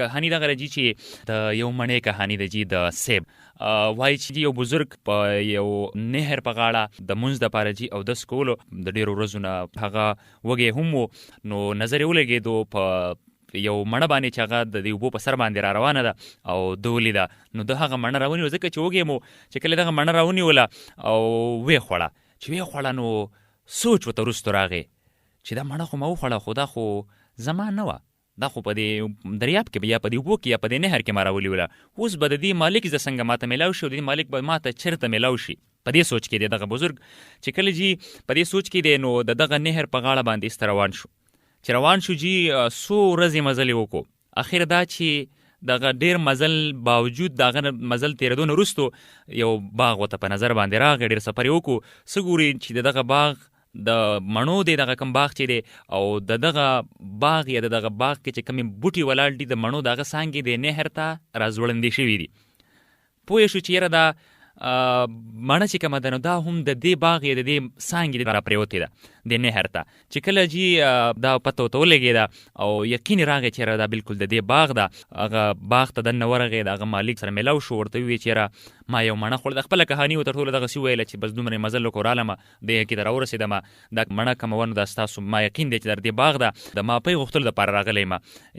کهانی دغه راځي چې د یو مڼې کهانی د جی د سیب وایي چې یو بزرګ په یو نهر په غاړه د مونځ دپاره جي او دس کولو د ډېرو ورځو نه هغه وږی هم و نو نظر یې ولګېدو په یو مڼه باندې چې هغه د اوبو په سر باندې را روانه ده او ده ولیده نو د هغه مڼه راونیوله ځکه چې وږی مو چې کله دغه مڼه راونیوله او ویې خوړه چې ویې خوړه نو سوچ ورته وروستو راغی چې دا مڼه خو ما وخوړه خو دا خو زما نه وه دا خو په دې دریاب کې یا په دې اوبو کې یا په دې نهر کې ما راولیوله اوس به د دې مالک زه څنګه ماته میلاو شي او د دې مالک به ماته چېرته میلاو شي په دې سوچ کې دی دغه بزرګ چې کله جي په دې سوچ کې دی نو د دغه نهر په غاړه باندې ایسته روان شو چې روان شو جي څو ورځې مزل یې وکړو اخر دا چې دغه ډېر مزل باوجود دغه مزل تېرېدو نه وروستو یو باغ ورته په نظر باندې راغی ډېر سفر یې وکړو څه ګوري چې دغه باغ د مڼو دی دغه کم باغ چې دی او دغه باغ یا دغه باغ کې چې کمې بوټي ولاړ دي د مڼو دغه څانګې د نهر ته راځوړندې شوي دي پوه شو چې یاره دا مڼه چې کومه ده نو دا هم د دې باغ یا د دې څانګې را پرېوتې ده د نهر ته چې کله جي دا پته ورته ولګېده او یقین راغی چې یاره دا بالکل د دې باغ ده هغه باغ ته دننه ورغی د هغه مالک سره میلاو شو ورته وویل چې یاره ما یو مڼه خوړه د خپله کهاني ورته ټوله دغسې وویله چې بس دومره مزل وکړو رالمه دې کې ته راورسېدم دا مڼه کومه ونه دا ستاسو ما یقین دی چې در دې باغ ده د ماپۍ غوښتلو دپاره راغلی یم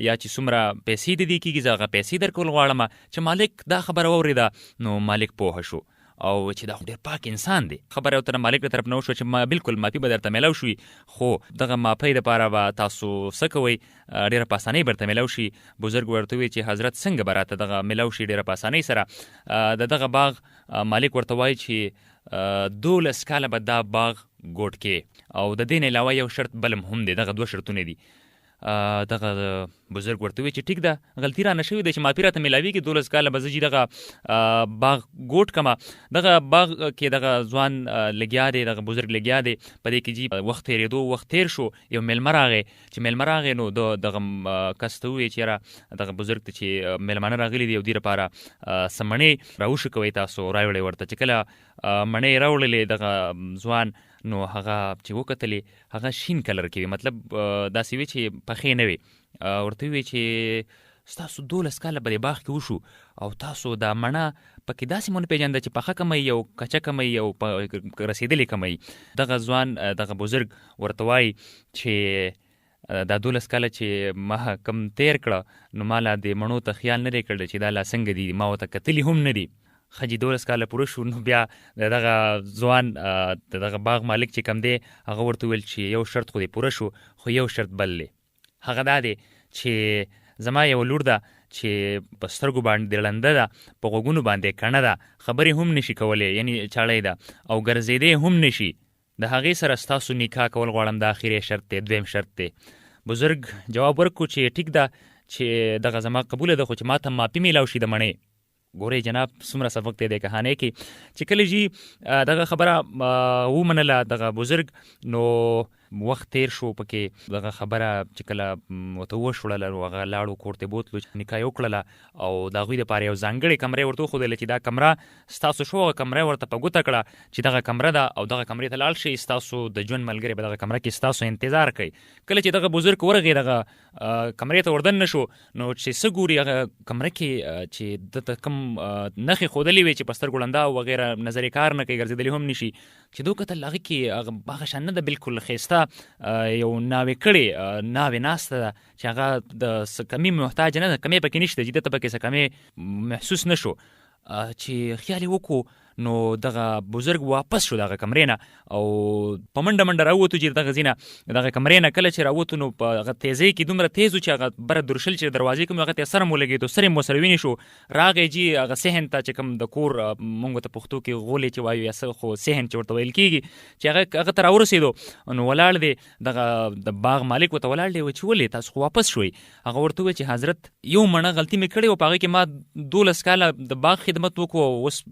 یا چې څومره پیسې د دې کېږي زه هغه پیسې درکول غواړم چې مالک دا خبره واورېده نو مالک پوهه شو او چې دا خو ډېر پاک انسان دی خبره ورته مالک له طرف نه وشوه چې ما بالکل ماپي به درته میلاو شوي خو دغه ماپۍ دپاره به تاسو څه کوئ ډېره په اسانۍ به درته میلاو شي بزرګ ورته وویل چې حضرت څنګه به راته دغه میلاو شي ډېره په اسانۍ سره د دغه باغ مالک ورته وایي چې 12 کاله به دا باغ ګوټ کې او د دې نه علاوه یو شرط بل هم دی دغه 2 شرطونه دي دغه بزرګ ورته وی چې ټیک ده غلطي رانه شوې ده چې ماپي راته میلاویږي 12 کاله به زه جي دغه باغ ګوټ کمه دغه باغ کې دغه ځوان لګیا دی دغه بزرګ لګیا دی په دې کې جي وخت تېرېدو وخت تېر شو یو میلمه راغی چې میلمه راغی نو دغه کس ته وویل چې یاره دغه بزرګ ته چې میلمانه راغلي دي او دې لپاره څه مڼې راوشو کوئ تاسو راوړئ ورته چې کله مڼې راوړلې دغه ځوان نو هغه چې وکتلې هغه شین کلر کې وي مطلب داسې وي چې پخې نه وي ورته وویل چې ستاسو 12 کاله به دې باغ کې وشو او تاسو دا مڼه پکې داسې مونه پېژنده چې پخه کمئ او کچه کمئ او رسېدلې کمئ دغه ځوان دغه بزرګ ورته وایي چې دا 12 کاله چې ما کم تیر کړه نو ما لا د مڼو ته خیال نه دی کړی چې دا لا څنګه دي ما ورته کتلي هم نه دي خجی 12 کاله پوره شو نو بیا دغه ځوان دغه باغ مالک چې کم دی هغه ورته ویل چې یو شرط خو دې پوره شو خو یو شرط بل دی هغه دا دی چې زما یو لور ده چې په سترګو باندې ړنده ده په غوږونو باندې کڼه ده خبرې هم نشي کولی یعنی چاړی ده او ګرځېدی هم نشي د هغې سره ستاسو نکاح کول غواړم دا اخري شرط دی دویم شرط دی بزرګ جواب ورکړو چې ټیک ده چې دغه زما قبوله ده خو چې ما ته ماپي میلاو شي د مڼې ګورئ جناب څومره سبق دی د کهانۍ کې چې کله جي دغه خبره ومنله دغه بزرګ نو وخت تیر شو پکې دغه خبره چې کله ورته وشوړله نو هغه لاړو کور ته بوتلو نکاح یې وکړله او د هغوی دپاره یو ځانګړې کمرې ورته وښودله چې دا کمره ستاسو شو هغه کمره ورته په ګوته کړه چې دغه کمره ده او دغه کمرې ته لاړ شئ ستاسو د ژوند ملګری به دغه کمره کې ستاسو انتظار کوي کله چې دغه بزرګ ورغی دغه کمرې ته وردن شو نو چې څه ګوري هغه کمره کې چې دته کوم نښې ښودلې وې چې په سترګو ړنده او وغیره نظر یې کار نه کوي ګرځېدلی هم نشي چې دو کتل هغې کې هغه شان نه ده بالکل ښایسته یو ناوې کړې ناوې ناسته ده چې هغه د څه کمې محتاج نه ده کمې پکې نشته چې دته پکې څه کمې محسوس نه شو چې خیال یې وکړو نو دغه بزرګ واپس شو دغه کمرې نه او په منډه منډه راووتو چې دغه ځینه دغه کمرې نه کله چې راووتو نو په هغه تیزۍ کې دومره تیز و چې هغه بره درشل چې دروازې کوم هغه ته سر مو لګېدو سر یې مو سره وینې شو راغی جي هغه صحن ته چې کوم د کور مونږ ته پښتو کې غولې چې وایو یا څه خو صحن چې ورته ویل کېږي چې هغه ته راورسېدو نو ولاړ دی دغه د باغ مالک ورته ولاړ دی چې ولې تاسو خو واپس شوئ هغه ورته وویل چې حضرت یو مڼه غلطي مې کړې وه په هغې کې ما 12 کاله د باغ خدمت وکړو اوس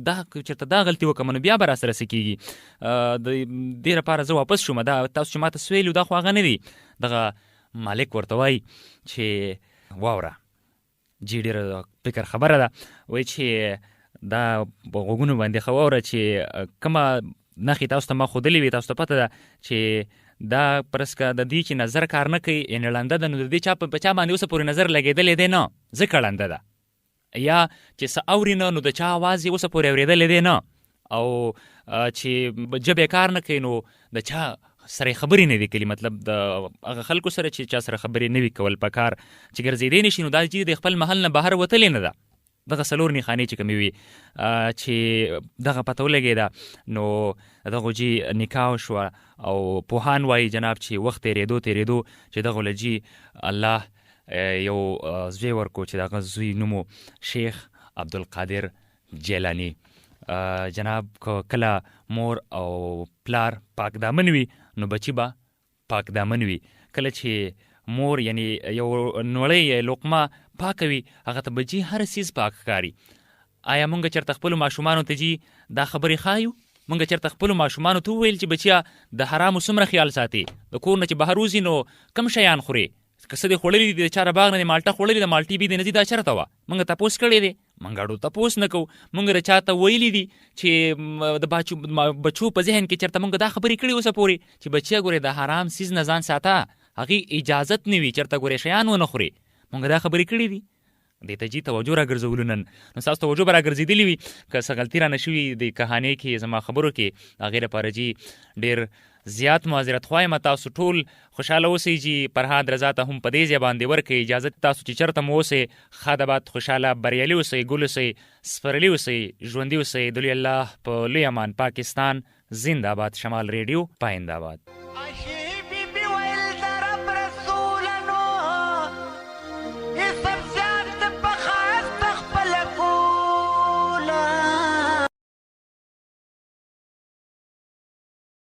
دا چېرته دا غلطي وکړم نو بیا به راسره څه کېږي د دې لپاره زه واپس شوم دا تاسو چې ماته سویلو دا خو هغه نه دي دغه مالک ورته وایي چې واوره جي ډېره فکر خبره ده وایي چې دا په غوږونو باندې ښه واوره چې کومه نښې تاسو ته ما ښودلې وي تاسو ته پته ده چې دا پرسکه د دې چې نظر کار نه کوي یعنې ړنده ده نو د دې چا په چا باندې اوسه پورې نظر لګېدلی دی نه ځکه ړنده ده، یا چې څه اوري نه نو د چا اواز یې اوسه پورې اورېدلی دی نه، او چې ژبې کار نه کوي نو د چا سره خبرې نه دي کړي، مطلب د هغه خلکو سره چې چا سره خبرې نه وي کول پکار، چې ګرځېدی نه شي نو دا چې د خپل محل نه بهر وتلې نه ده. دغه 4 نښانې چې کومې وي چې دغه پته ولګېده نو دغه جي نکاح وشوه، او پوهان وایي جناب چې وخت تېرېدو چې دغه له جي الله یو زوی ورکو چې دغه زوی نومو شیخ عبدالقادر جیلانی. جناب کله مور او پلار پاک دامن وي نو بچی به پاک دامن وي. کله چې مور یعنی یو نوړی لقمه پاکوي هغه ته بچی هر سیز پاک ښکاري. آیا مونږ چېرته خپلو ماشومانو ته جي دا خبرې ښایو؟ مونږ چېرته خپلو ماشومانو ته وویل چې بچیا د حرامو څومره خیال ساتي، د کور نه چې بهر وځي نو کم شیان خوري، که څه دې خوړلي دي د چا باغ نه دې مالټه خوړلې ده مالټې بي دې نه دي دا چېرته وه؟ مونږ تپوس کړی دی؟ مونږ اړو تپوس نه کوو. مونږ چا ته ویلي دي چې د بچو په ذهن کې چېرته مونږ دا خبرې کړي اوسه پورې چې بچیا ګورې د حرام سیز نه ځان ساته، هغې اجازت نه وي چېرته ګورې شیان ونه خوري. مونږ دا خبرې کړي دي، دې ته جي توجه راګرځولو نن. نو ستاسو توجه به راګرځېدلې وي که څه غلطي رانه شوي د کهانۍ کې زما خبرو کې، هغې لپاره جي ډېر زیات معذرت خوایم. تاسو ټول خوشحاله اوسئ جي. فرهاد رضا ته هم په دې ځای باندې ورکوي اجازه تاسو چې چېرته مو اوسئ ښاد آباد خوشحاله بریالي اوسئ ګل اوسئ سپرلي اوسئ ژوندي اوسئ. د لوی الله په لوی امان. پاکستان زنده باد. شمال ریډیو پاینده آباد.